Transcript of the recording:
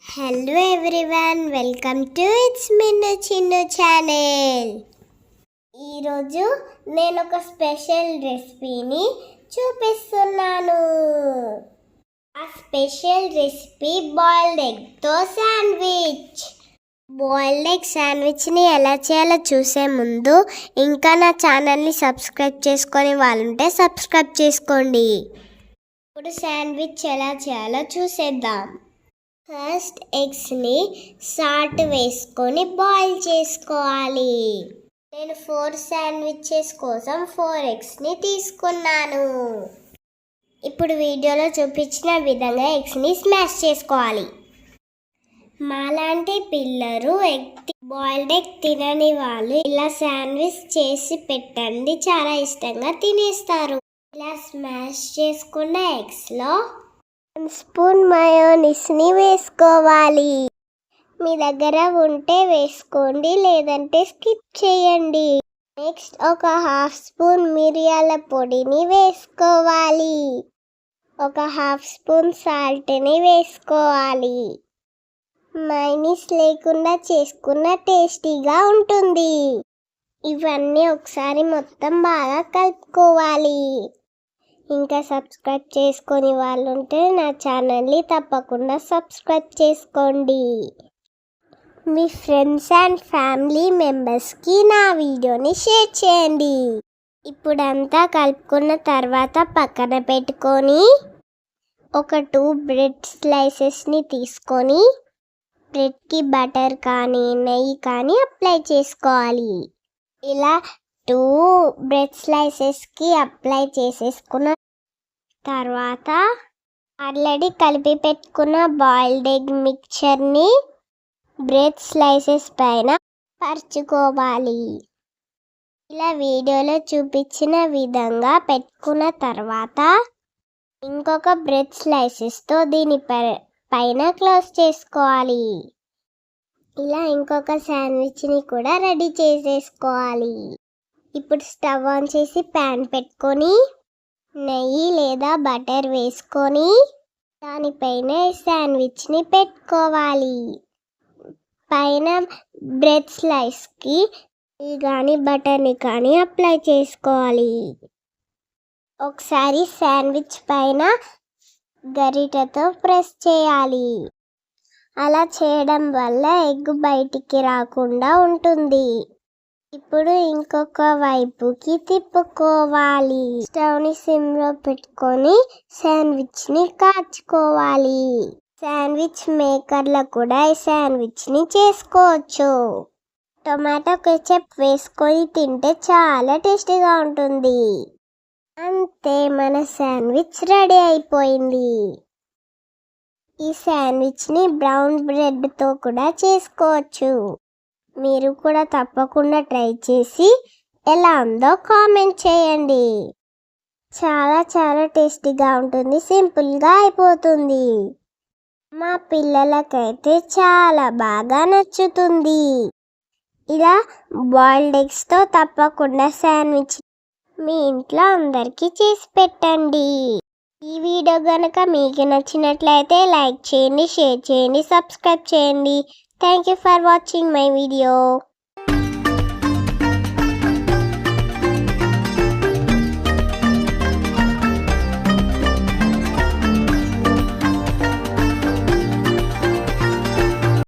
Hello everyone, welcome to it's Minnu Chinnu channel. ఈరోజు నేను ఒక స్పెషల్ రెసిపీని చూపిస్తున్నాను. ఆ స్పెషల్ రెసిపీ బాయిల్డ్ ఎగ్తో శాండ్విచ్. బాయిల్డ్ ఎగ్ శాండ్విచ్ని ఎలా చేయాలో చూసే ముందు ఇంకా నా ఛానల్ని సబ్స్క్రైబ్ చేసుకొని వాళ్ళుంటే సబ్స్క్రైబ్ చేసుకోండి. ఇప్పుడు శాండ్విచ్ ఎలా చేయాలో చూసేద్దాం. ఫస్ట్ ఎగ్స్ని సాల్ట్ వేసుకొని బాయిల్ చేసుకోవాలి. నేను 4 శాండ్విచెస్ కోసం 4 ఎగ్స్ని తీసుకున్నాను. ఇప్పుడు వీడియోలో చూపించిన విధంగా ఎగ్స్ని స్మాష్ చేసుకోవాలి. మాలాంటి పిల్లలు బాయిల్డ్ ఎగ్ తినని వాళ్ళు ఇలా శాండ్విచ్ చేసి పెట్టండి, చాలా ఇష్టంగా తినేస్తారు. ఇలా స్మాష్ చేసుకున్న ఎగ్స్లో 1 స్పూన్ మయోనీస్ని వేసుకోవాలి. మీ దగ్గర ఉంటే వేసుకోండి, లేదంటే స్కిప్ చేయండి. నెక్స్ట్ ఒక 1/2 స్పూన్ మిరియాల పొడిని వేసుకోవాలి. ఒక 1/2 స్పూన్ సాల్ట్ని వేసుకోవాలి. మయోనీస్ లేకుండా చేసుకున్న టేస్టీగా ఉంటుంది. ఇవన్నీ ఒకసారి మొత్తం బాగా కలుపుకోవాలి. ఇంకా సబ్స్క్రైబ్ చేసుకొని వాళ్ళు ఉంటే నా ఛానల్ని తప్పకుండా సబ్స్క్రైబ్ చేసుకోండి. మీ ఫ్రెండ్స్ అండ్ ఫ్యామిలీ మెంబర్స్కి నా వీడియోని షేర్ చేయండి. ఇప్పుడంతా కలుపుకున్న తర్వాత పక్కన పెట్టుకొని ఒక 2 బ్రెడ్ స్లైసెస్ని తీసుకొని బ్రెడ్కి బటర్ కానీ నెయ్యి కానీ అప్లై చేసుకోవాలి. ఇలా 2 బ్రెడ్ స్లైసెస్కి అప్లై చేసేసుకున్న తర్వాత ఆల్రెడీ కలిపి పెట్టుకున్న బాయిల్డ్ ఎగ్ మిక్చర్ని బ్రెడ్ స్లైసెస్ పైన పరుచుకోవాలి. ఇలా వీడియోలో చూపించిన విధంగా పెట్టుకున్న తర్వాత ఇంకొక బ్రెడ్ స్లైసెస్తో దీని పైన క్లోజ్ చేసుకోవాలి. ఇలా ఇంకొక శాండ్విచ్ని కూడా రెడీ చేసేసుకోవాలి. ఇప్పుడు స్టవ్ ఆన్ చేసి ప్యాన్ పెట్టుకొని నెయ్యి లేదా బటర్ వేసుకొని దానిపైన శాండ్విచ్ని పెట్టుకోవాలి. పైన బ్రెడ్ స్లైస్కి నెయ్యి కానీ బటర్ని కానీ అప్లై చేసుకోవాలి. ఒకసారి శాండ్విచ్ పైన గరిటెతో ప్రెస్ చేయాలి. అలా చేయడం వల్ల ఎగ్ బయటికి రాకుండా ఉంటుంది. ఇప్పుడు ఇంకొక వైపుకి తిప్పుకోవాలి. స్టవ్ని సిమ్లో పెట్టుకొని శాండ్విచ్ని కాచుకోవాలి. శాండ్విచ్ మేకర్లో కూడా ఈ శాండ్విచ్ని చేసుకోవచ్చు. టొమాటో కెచప్ వేసుకొని తింటే చాలా టేస్టీగా ఉంటుంది. అంతే, మన శాండ్విచ్ రెడీ అయిపోయింది. ఈ శాండ్విచ్ని బ్రౌన్ బ్రెడ్తో కూడా చేసుకోవచ్చు. మీరు కూడా తప్పకుండా ట్రై చేసి ఎలా ఉందో కామెంట్ చేయండి. చాలా చాలా టేస్టీగా ఉంటుంది, సింపుల్గా అయిపోతుంది. మా పిల్లలకైతే చాలా బాగా నచ్చుతుంది. ఇలా బాయిల్డ్ ఎగ్స్తో తప్పకుండా శాండ్విచ్ మీ ఇంట్లో అందరికీ చేసి పెట్టండి. ఈ వీడియో కనుక మీకు నచ్చినట్లయితే లైక్ చేయండి, షేర్ చేయండి, సబ్స్క్రైబ్ చేయండి. Thank you for watching my video.